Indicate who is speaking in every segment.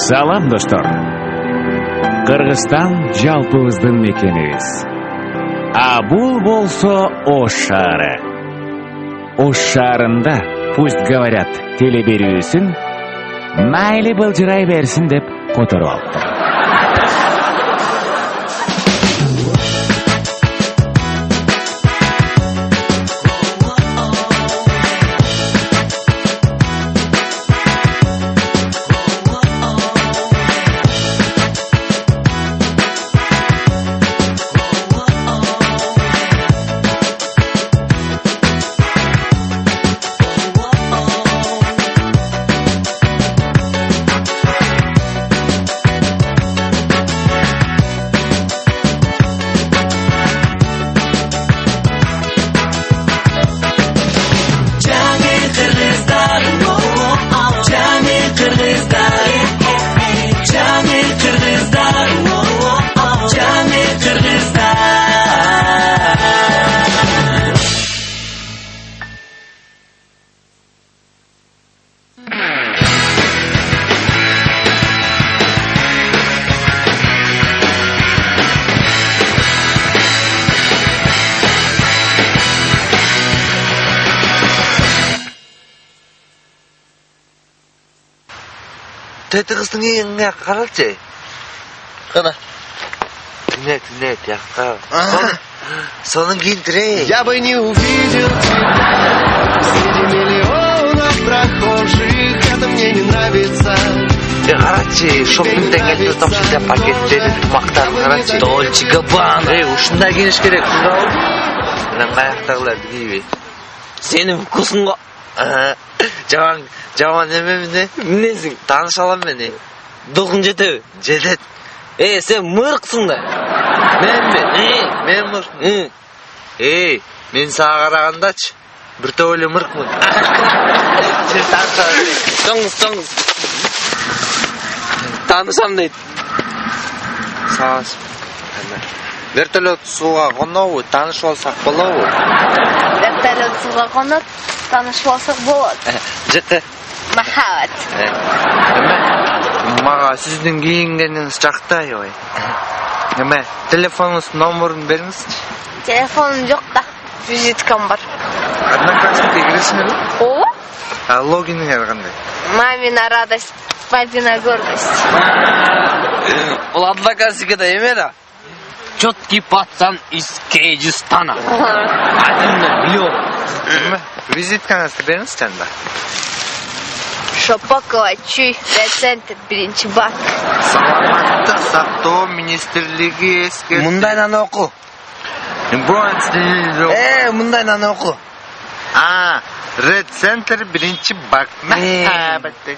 Speaker 1: Салам достор. Кыргызстан жалпыбыздын мекенибиз. А бул болсо Ош шаары. Ош шаарында пусть говорят телеберүүсүн майли былжырай берсин деп которуп алыптыр.
Speaker 2: Тәті қыздың ең қаралшы.
Speaker 3: Қана.
Speaker 2: Түне, яққа. Соның кейін тірей.
Speaker 3: Я бы не увидел тебя среди миллионов прохожих. Это мне не нравится.
Speaker 2: Қаратшы, шоппингтен келді тапшында пакеттері, мақтарын қаратшы.
Speaker 3: Дольче Габбана.
Speaker 2: Ушында кеңеш керек. Мен қаяқтағыларды кейбе.
Speaker 3: Сенің вкусың ғой.
Speaker 2: Жаман емеміне?
Speaker 3: Мінесің?
Speaker 2: Таныш алам мені.
Speaker 3: Дұғын жетеу?
Speaker 2: Жетет.
Speaker 3: Сен мұрқсың да.
Speaker 2: Мен бе? Мен мұрқмын. Мен саға қарағандачы. Бір төбелі мұрқмын. Сен танысам.
Speaker 3: Тоңыз. Танысам дейді.
Speaker 2: Сағасым. Вертолет суға қонауы, таныш олсақ болауы.
Speaker 4: Вертолет суға қонып, таныш олсақ болады.
Speaker 2: Жетті.
Speaker 4: Махаббат.
Speaker 2: Маға сіздің киінгеніңіз жақтай ой. Телефоныңыз номерін беріңіз.
Speaker 4: Телефоным жоқ та, визиткам бар.
Speaker 2: Одноклассники кіресің бе?
Speaker 4: О?
Speaker 2: Логинің қандай?
Speaker 4: Мамина радость, папина гордость.
Speaker 3: Ол одноклассники да емена. Четкий пацан из Кейджистана. 1 миллион.
Speaker 2: Визиткаңызды беріңіз жанда.
Speaker 4: Шопокова, чуй, рецентр, бірінші бак.
Speaker 2: Саламаттық сақтау министрлігі ескерді.
Speaker 3: Мұндайнан оқу. Мұндайнан оқу.
Speaker 2: Ред центр бірінші бак. Махаббаты.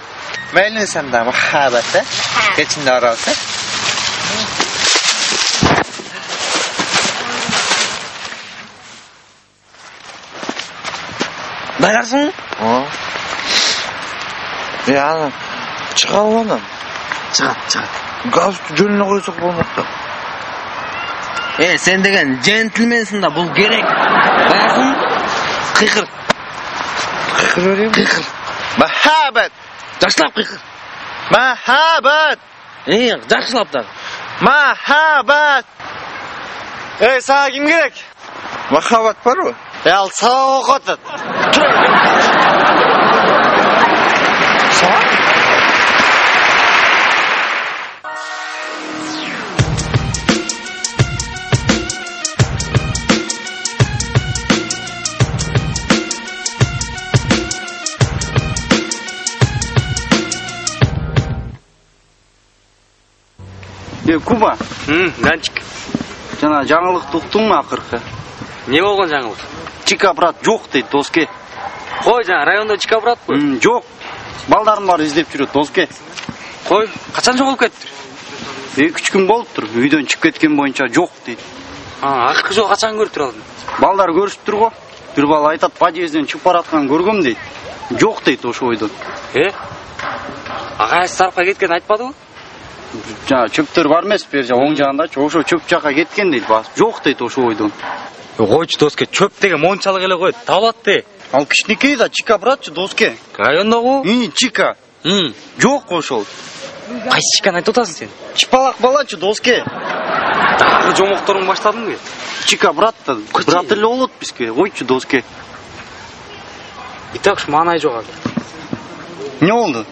Speaker 2: Мәлін санда махаббаты. Кечінде аралсы.
Speaker 3: Байрақсың?
Speaker 2: Ана, шыға оңам.
Speaker 3: Шыға.
Speaker 2: Галстук жөніне қойсақ болмақты.
Speaker 3: Сен деген джентльменсің да, бұл керек. Байрақсың? Қиқыр.
Speaker 2: Қиқыр өрем?
Speaker 3: Қиқыр.
Speaker 2: Махаббат.
Speaker 3: Жақсылап қиқыр.
Speaker 2: Махаббат.
Speaker 3: Жақсылап да.
Speaker 2: Махаббат.
Speaker 3: Саға кім керек?
Speaker 2: Махаббат бар ой?
Speaker 3: Ал саға оқытып.
Speaker 5: Куба.
Speaker 6: Ганчик.
Speaker 5: Жана жаңылықты ұқтың ма ақырқы?
Speaker 6: Не болған жаңылық?
Speaker 5: Чика брат жоқ дейді доске.
Speaker 6: Қой, жаңа районда чика брат қой.
Speaker 5: Жоқ. Балдарым бар іздеп жүреді доске.
Speaker 6: Қой, қашан жоғалып кетті?
Speaker 5: 2-3 күн болып тұр. Үйден шығып кеткен бойынша жоқ дейді.
Speaker 6: Ақырқы жоқ қашан көріп тұр алдың?
Speaker 5: Балдар көрісіп тұр ғой. Bir бала айтады, подъезден шығып баратқан көргем дейді. Жоқ дейді ошо ойдон.
Speaker 6: Ағайсы сарапқа кеткен айтпады ғой?
Speaker 5: Жаңа чөптөр бар емес бер жақ оң жағындачы, ошо чөп жаққа кеткен дейді. Жоқ дейді ошо ойдон.
Speaker 6: Қойчы доске, чөп деген моншалық эле қой, табылат де.
Speaker 5: Ал кичинекей да чика братчы доске.
Speaker 6: Районда ғой?
Speaker 5: Чика. Жоқ ошол.
Speaker 6: Қайсы шыққан айтып отырсың сен?
Speaker 5: Чипалақ балачы, доске.
Speaker 6: Дағы жомоқтарың баштадың бе?
Speaker 5: Чика, брат эле болот бизге. Койчу, доске.
Speaker 6: Итак, маңай жоқ азыр.
Speaker 5: Не болду?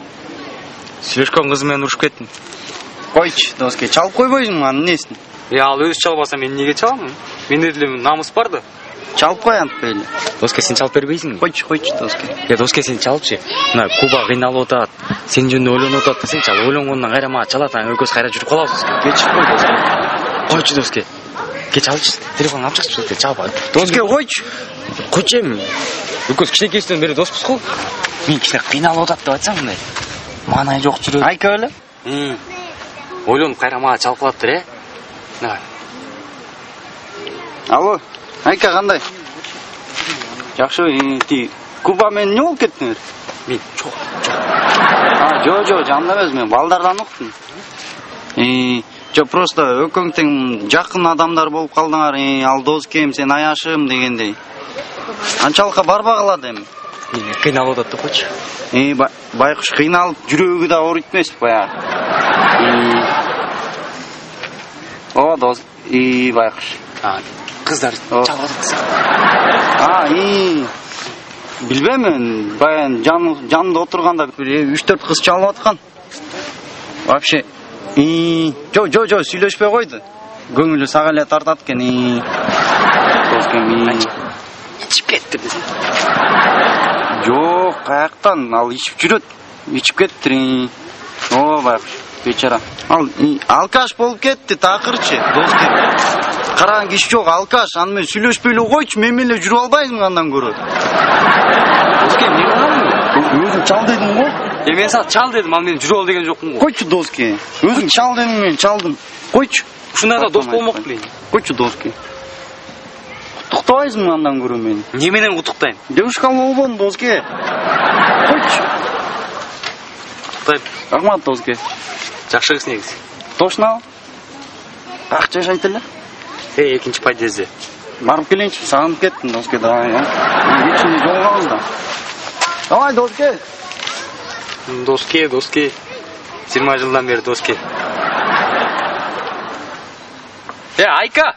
Speaker 6: Сүйлөшкөн кызы менен урушуп кеттим.
Speaker 5: Койчу, доске. Чалып койбойсуңбу анын несин?
Speaker 6: Ал өзү чалбаса мен неге чаламын? Менде деле намыс бар да.
Speaker 5: Чалып кой антып эле.
Speaker 6: Доске, сен чалып бербейсиңби?
Speaker 5: Койчу, доске.
Speaker 6: Доске, сен чалыпчы. Мына Куба кыйналып атат. Сен жөнүндө ойлонуп атат да, сен чал. Ойлонгондон кайра мага чалатаң, экөөбүз кайра жүрүп калабыз.
Speaker 5: Кечип кой, доске.
Speaker 6: Койчу, доске. Ке чалчы. Телефонун алып чыкчы, чалба.
Speaker 5: Доске, койчу.
Speaker 6: Койчу эми. Экөөбүз кичинекейибизден бери доспуз го. Мен кичине кыйналып атат деп айтсам мындай. Маанай жок жүрөт.
Speaker 5: Айка эле?
Speaker 6: Ойлонуп кайра мага чалып калаптыр, э? Давай.
Speaker 5: Алло, Айка кандай? Жакшы, ти Куба менен не болуп кеттиңер?
Speaker 6: Мен жок.
Speaker 5: Жо, жамда эмес, мен балдардан уктум. Просто өкөң тең жакын адамдар болуп калдыңар. Ал доскем, сен аяшым дегендей. Анчалыкка барбагыла эми.
Speaker 6: Кыйналып атат деп койчу.
Speaker 5: Байкуш кыйналып жүрөгү да ооруйт эмес баягы. О, дос, байкуш.
Speaker 6: Кыздар чалып атат.
Speaker 5: Билбейм мен, баян жанында отурганда 3-4 кыз чалып аткан. Вообще, жо, сүйлөшпөй койду. Көңүлү сага эле тартат экен. Доскем,
Speaker 6: ичип кетти.
Speaker 5: Жок, каяктан, ал ичип жүрөт. Ичип кеттир. О, байкуш, бечара. Ал алкаш болуп кетти, такырчы, доскем. Караган киши жок, алкаш. Аны мен сүйлөшпөй эле койчу, мен менен жүрүп албайсың андан көрө. Доскем, эмне кыласың? Өзүң чал дедиң го?
Speaker 6: Мен сага чал дедим, ал мен жүрүп ал деген жокмун го.
Speaker 5: Койчу, доске. Өзүң чал дедиң, мен чалдым. Койчу.
Speaker 6: Ушундай да дос болмок белейин.
Speaker 5: Койчу, доске. Куттуктабайсыңбы андан көрө мени?
Speaker 6: Эмне менен куттуктайм?
Speaker 5: Девушкам болбодум, доске. Койчу.
Speaker 6: Куттуктайм.
Speaker 5: Рахмат, доске.
Speaker 6: Жакшы кыз негизи.
Speaker 5: Точно? Как жашайт эле?
Speaker 6: Экинчи подъездде.
Speaker 5: Барып келейинчи, сагынып кеттим, доске, давай, Вечерде жолугабыз да. Давай, доске.
Speaker 6: Доске. 20 жылдан бери доске. Айка,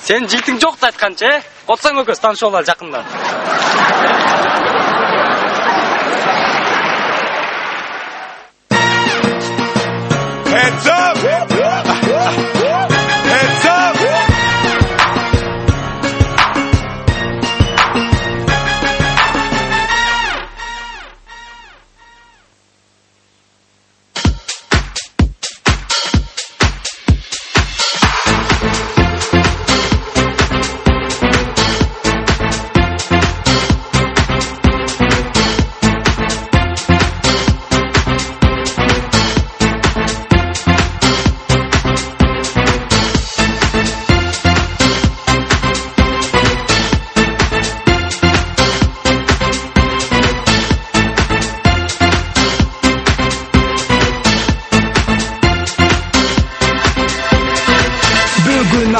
Speaker 6: сен житиң жок да айтканчы, э? Отсаң экөөбүз таанышып алалы жакында.
Speaker 3: Heads up! Heads up!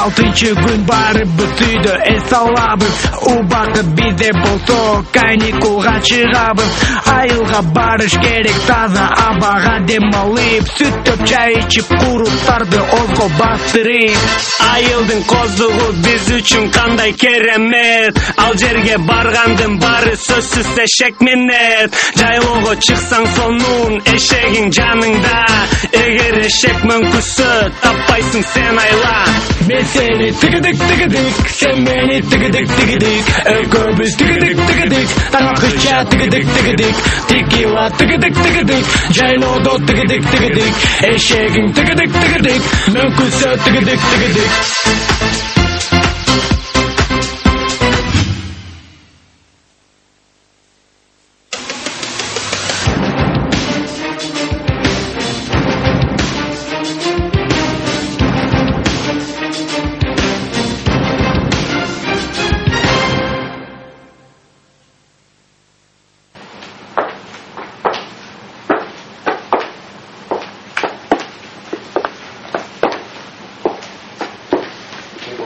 Speaker 7: Алтынчы күн барып бүтүйдү, эс алабыз. Убакыт бизде болсо каникулга чыгабыз. Айылга барыш керек, таза абага дем алып, сүт төп чай ичип, куруптарды озго бастырып. Айылдын коздугу биз үчүн кандай керемет. Ал жерге баргандын бары сөзсүз эшек минет. Жайлоого чыксаң сонун эшегиң жаныңда. Эгер эшек мөңкүсө таппайсың сен айла. Мен сени тигидик, сен мени тигидик. Экөөбүз тигидик, таңакыча тигидик. Текила тигидик, жайлоодо тигидик. Эшегиң тигидик, мөңкүсө тигидик.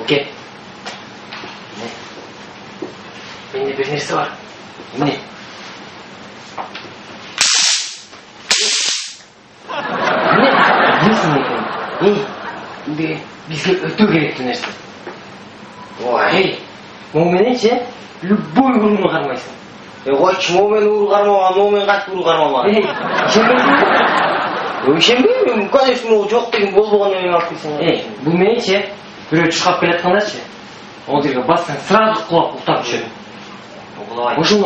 Speaker 8: Oke. Menye bir neresi var? Ne? Ne? бізге өту керекті нәрсе. Ой, моменше любой ұрыны қармайсың.
Speaker 6: Қойшы, момен ұры қармауға, момен қатты ұры қармауға. Ишенбеймін, конечно, жоқ деген болған өйін алып келсің.
Speaker 8: Бұл менше біреу шықап келетқанда ше, ол жерге бассаң сразу құлап ұқтап жүреді. Ошыл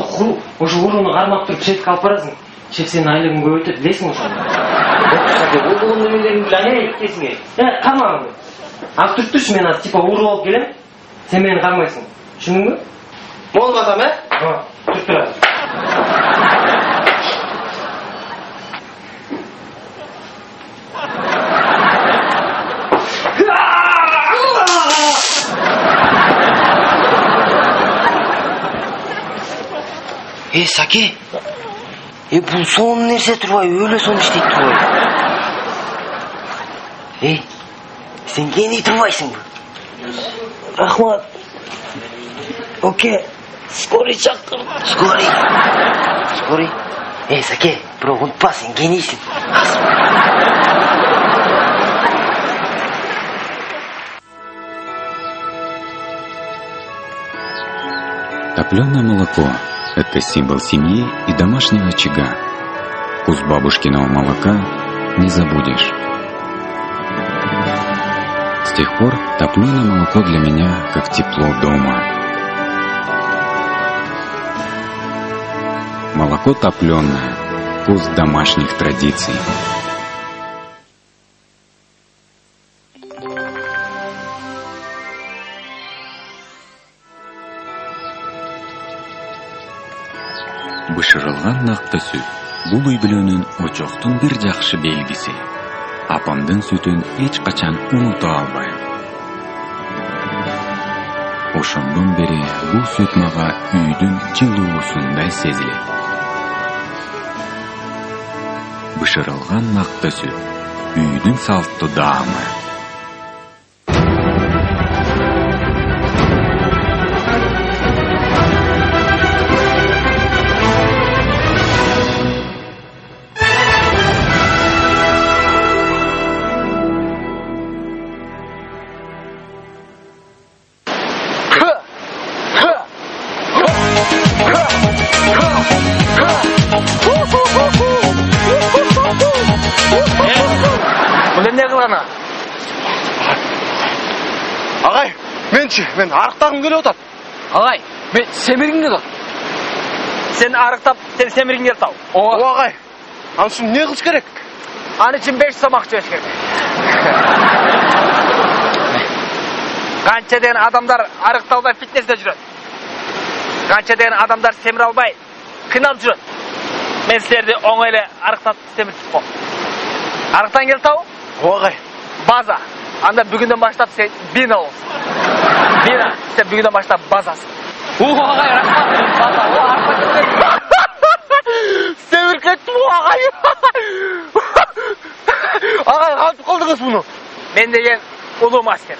Speaker 8: ұрыны қармап тұрып шетке алып барасың. Шет сенің айлығың көп өтеді, білесің ошаны.
Speaker 6: Ол болған немелерін біләне кетесің керек.
Speaker 8: Қармағын. Ақ тұршы мен аз типа ұрып алып келем, сен мені қармайсың. Шының бі?
Speaker 6: Мол басам,
Speaker 8: Тұрып тұрады.
Speaker 6: Саке, бұл соның нәрсе тұрбай, өлі соны істейді тұрбай. Сен гений тұрбайсың бұл.
Speaker 8: Рахмат. Окей, скорый шақыр.
Speaker 6: Скорый? Саке, бірақ ұнтпа, сен генийсің.
Speaker 9: Топленое молоко – это символ семьи и домашнего очага. Вкус бабушкиного молока не забудешь. С тех пор топленое молоко для меня как тепло дома. Молоко топленое – вкус домашних традиций. Бышырылған нақты сүт бұл үй бүлөнүн очоктун бир жакшы белгиси. Апамдын сүтүн эч качан унута албайм. Ошондон бери бул сүт мага үйдүн жылуусундай сезилет. Бышырылган нақты сүт үйдүн салттуу даамы.
Speaker 3: Ағай, мен арықтағым келіп отады.
Speaker 10: Ағай, мен семіргім келіп. Сен арықтап, сен семіргім келіп тау.
Speaker 3: Ағай, аншым не қылыш керек?
Speaker 10: Аны үшін 5 сомақ жөш керек. Қанша деген адамдар арықтауда фитнесте жүреді. Қанша деген адамдар семір албай, қиналып жүреді. Мен сілерді оңайлы арықтап семіртіп қоп. Арықтан келіп тау?
Speaker 3: Ағай.
Speaker 10: База. Анда бүгінден баштап сен бина олсың. Бина, сен бүгінден баштап базасың. Ағай, рахмат. База, арықтан келіп.
Speaker 3: Семір кеттім, ағай. Ағай, қалтып қалдыңыз бұны?
Speaker 10: Мен деген ұлы мастер.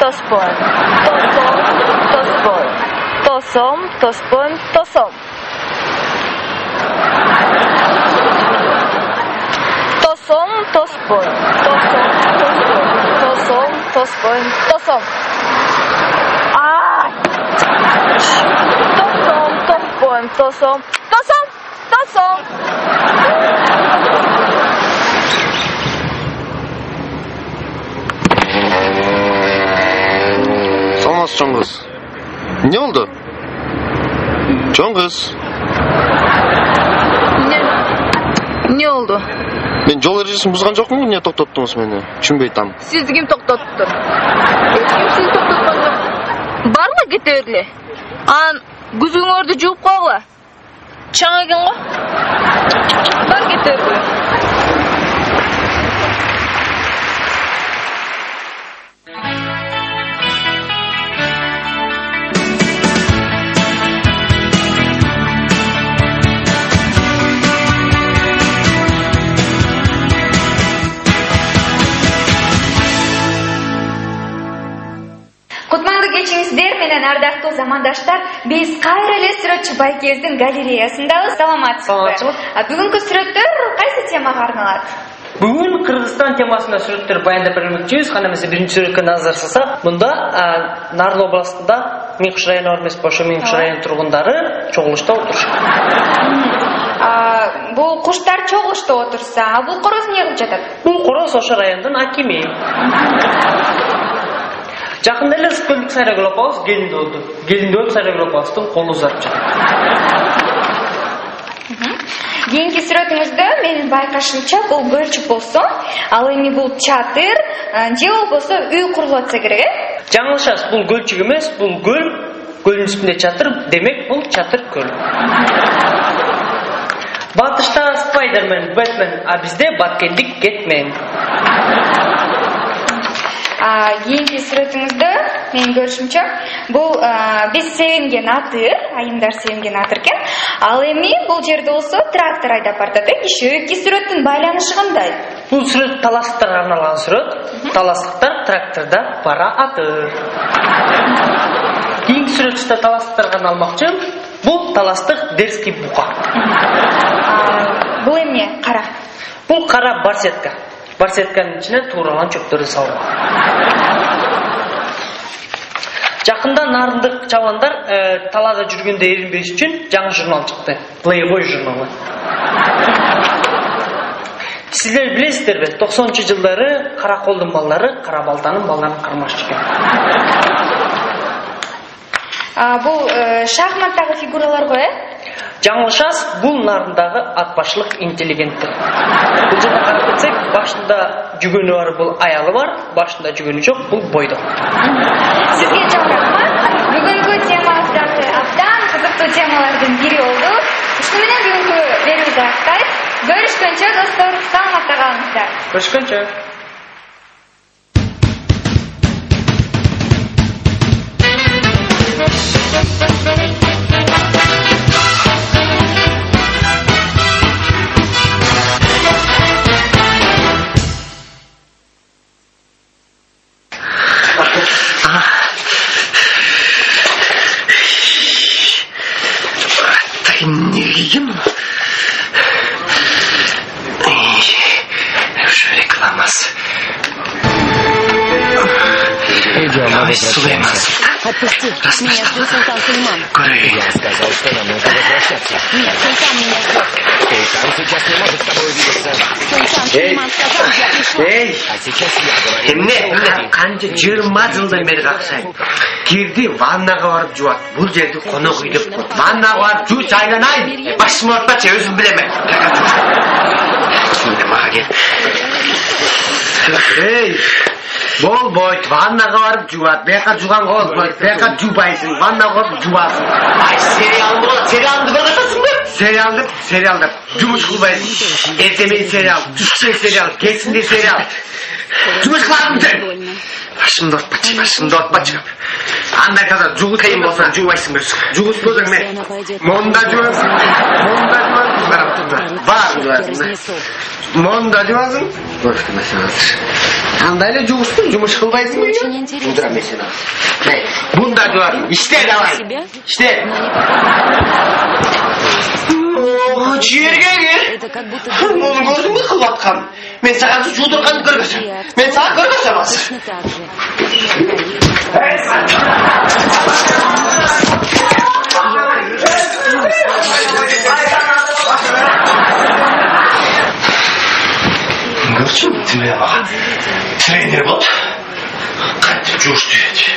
Speaker 4: Tospon. Tosom. Tospon. Tosom. Tosom. Tospon. Tosom. Tospon. Tosom. Tosom. Tospon. Tosom. Tosom.
Speaker 3: Саламатсыз, жон қыз. Не oldu? Жон қыз.
Speaker 4: Не oldu?
Speaker 3: Мен жол ережесін бұзған жоқпын, не тоқтаттыңыз мені? Түсінбей там.
Speaker 4: Сізді кім тоқтатты? Ешкім сізді тоқтатқан жоқ. Барма кетерле. Ан күзіңөрді жуып қоғла. Чаң екен ғой. Бар кетерле.
Speaker 11: замандаштар, биз кайра эле сүрөтчү байкебиздин галереясындабыз. Саламатсызбы? Бүгүнкү сүрөттөр кайсы темага арналат?
Speaker 8: Бүгүн Кыргызстан темасында сүрөттөр баяндап бермекчибиз. Кана эмесе биринчи сүрөткө назар салсак, мында Нарын областында Миңкыш району бар эмес, ошо Миңкыш району тургундары чогулушта отурушат.
Speaker 11: Бул куштар чогулушта отурса, бул короз эмне кылып жатат?
Speaker 8: Бул короз ошо райондун акими. Жакында эле Ысык-Көлдүк Сайрагүл апабыз келинди болду. Келинди болуп Сайрагүл апабыздын колу узарып жатат.
Speaker 11: Кийинки сүрөтүңүздө менин байкашымча бул көлчүк болсо, ал эми бул чатыр же болбосо үй курулуп атса керек, э?
Speaker 8: Жаңылышасыз, бул көлчүк эмес, бул көл. Көлдүн үстүндө чатыр, демек бул чатыр көл. Батышта Спайдермен, Бэтмен, а бизде Баткендик Кетмен.
Speaker 11: Кийинки сүрөтүңүздө менин көрүшүмчө бул биз sevинген атыр, айымдар sevинген атыр экен. Ал эми бул жерде болсо трактор айдап бартат, эки сүрөттүн байланышы кандай?
Speaker 8: Бул сүрөт таластыктарга арналган сүрөт. Таластыктар тракторда бара атыр. Кийинки сүрөттө таластыктарга арналмакчы. Бул таластык Дерский бука.
Speaker 11: Бул эмне? Кара.
Speaker 8: Бул кара барсетка. Барсетканын ичине тууралган чөптөрдү салган. Жакында нарындык чабандар талаада жүргөндө эринбеш үчүн жаңы журнал чыкты. Playboy журналы. Сиздер билесиздерби, 90-жылдары Караколдун балдары Кара Балтанын балдарын кармашчу экен.
Speaker 11: Бул шахматтагы фигуралар го, э?
Speaker 8: Жаңылышасыз, бул нарындагы атбашлык интеллигенттер. Бул жерде карап кетсек, башында жүгөнү бар, бул аялы бар, башында жүгөнү жок, бул бойдок.
Speaker 11: Сизге чоң рахмат. Бүгүнкү темабыздагы абдан кызыктуу темалардын бири болду. Ушуну менен бүгүнкү берүүбүздү аяктайбыз. Көрүшкөнчө достор, саламатта калыңыздар.
Speaker 8: Көрүшкөнчө.
Speaker 3: Нигим. Уже рекламас. Давай, Сулейман.
Speaker 12: Отпусти. Меня ждет султан Сулейман.
Speaker 3: Я
Speaker 12: сказал, что нам нужно возвращаться. Нет, султан меня ждет.
Speaker 3: Султан сейчас не может с тобой увидеться.
Speaker 12: Султан Сулейман сказал, я пришел.
Speaker 3: Эй! А сейчас я говорю. Эмне? Канча 20 жылдан бери каксайм. Кирди ваннага барып жуат. Бул жерди конок үй деп коет. Ваннага барып жууч айланайын. Башымы ортпачы, өзүм билемен. Şimdi mага кел. Эй! Болбойт, ваннага барып жуат. Бияка жуганга болбойт. Бияка жубайсың, ваннага барып жубасың. Ай, сериал болот. Сериалды көрүп атасыңбы? Сериалды. Жумуш кылбайсың. Эртемен сериал, түшкү сериал, кечинде сериал. Жумуш кыласың. Башымды ортпачы. Андай каза жугут кыйын болсо жубайсың өзүң. Жугутпосоң мен. Монда жубасың. Барап турда. Бар жубасың. Монда жубасың. Бошко машинасы. Андай эле жугуштун жумуш кылбайсыңбы? Удра машинасы. Бунда жубасың. Иште давай. Иште. Жерге кел. Муну көрдүңбү кылып аткан? Мен сага жуудурганды көргөзөм. Мен сага көргөзөм азыр. Көрчүмү тиле мага? Тренер болуп кантип жуушту эти.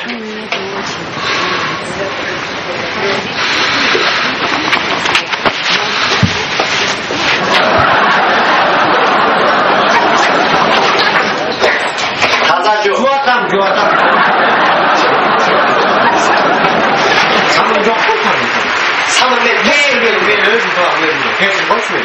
Speaker 3: Жуатам. Самын жоқ қой самын. Самын мен өзім тұрақ өзім. Кешір қойшы мен.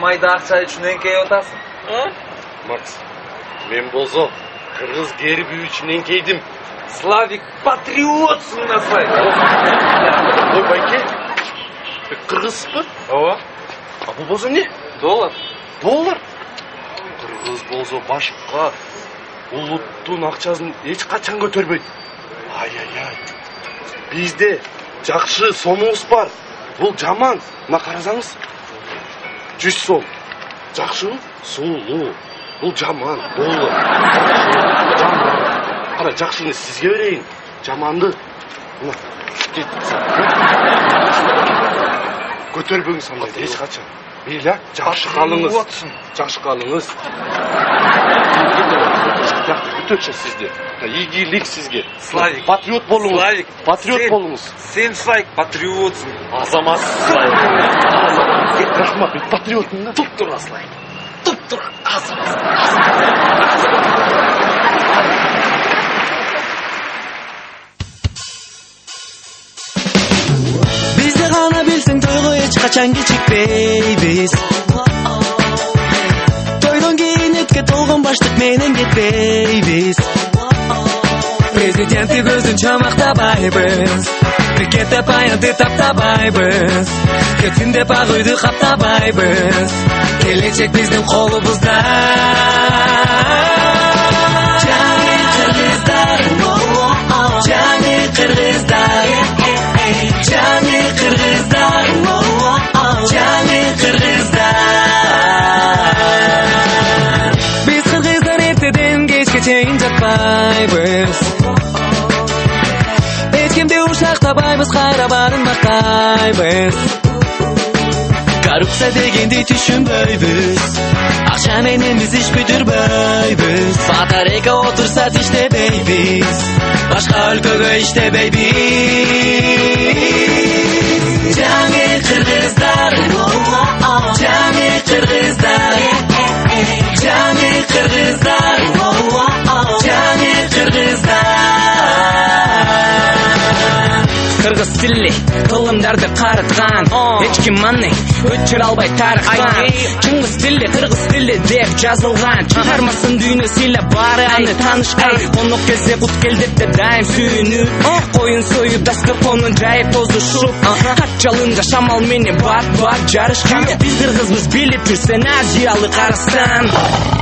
Speaker 10: майда акча үчүн эңкейип атасың?
Speaker 3: Макс, мен болсо кыргыз герби үчүн эңкейдим.
Speaker 10: Славик патриотсың насай.
Speaker 3: Ой, байке, кыргызбы?
Speaker 10: Ооба.
Speaker 3: А бул болсо эмне?
Speaker 10: Доллар.
Speaker 3: Доллар? Кыргыз болсо башка улуттун акчасын эч качан көтөрбөйт. Ай. Бизде жакшы сомубуз бар. Бул жаман. Мына карасаңыз. 100 сом. Жакшыбы? Сулуу. Бул жаман. Доллар. Жаман. Кара, жакшыны сизге берейин. Жаманды. Мына. Көтөрбөңүз андай эч качан. Бейли, жакшы калыңыз. Жакшы калыңыз. Көтөрчү сизде. Ийгилик сизге.
Speaker 10: Славик.
Speaker 3: Патриот болуңуз.
Speaker 10: Славик.
Speaker 3: Патриот болуңуз.
Speaker 10: Сен Славик патриотсың.
Speaker 3: Азамат Славик. Азамат. Рахмат, мен патриотмун да.
Speaker 10: Туп-тура Славик. Туп-тура Азамат.
Speaker 13: Bizde gana bilsin toygu hiç kaçan gecikmeybiz. Toydan keyin etke tolgan başlık menen ketmeybiz. Prezidenti gözün çamaktapaybiz. Brikette payandı taptapaybiz. Ketinde pagıydı kaptapaybiz. Gelecek bizden kolumuzda. Cani Kırgızlar, Cani Kırgızlar, Cani Kırgızlar, Cani Kırgızlar. Biz Kırgızlar erteden geçke çeyin жатпайбыз. Ешкимди ушактабайбыз, кайра барын мактайбыз. Коррупция дегенди түшүнбөйбүз. Акча менен биз иш бүтүрбөйбүз. Батарейка отурса иштебейбиз. Башка өлкөгө иштебейбиз. Жаңы кыргыздар, жаңы кыргыздар, жаңы кыргыздар, жаңы кыргыздар. Кыргыз тили кылымдарды карыткан, эч ким аны өчүрө албай тарыхтан. Чыңгыз тили, кыргыз тили деп жазылган. Чыгармасын дүйнө сыйлап баары аны таанышкан. Конок келсе кут келдетте дайым сүйүнүп, коюн союп дасторконун жайып тозушуп, ат жалында шамал менен бат жарышкан. Биз кыргызбыз билип жүрсен азиялык Арыстан.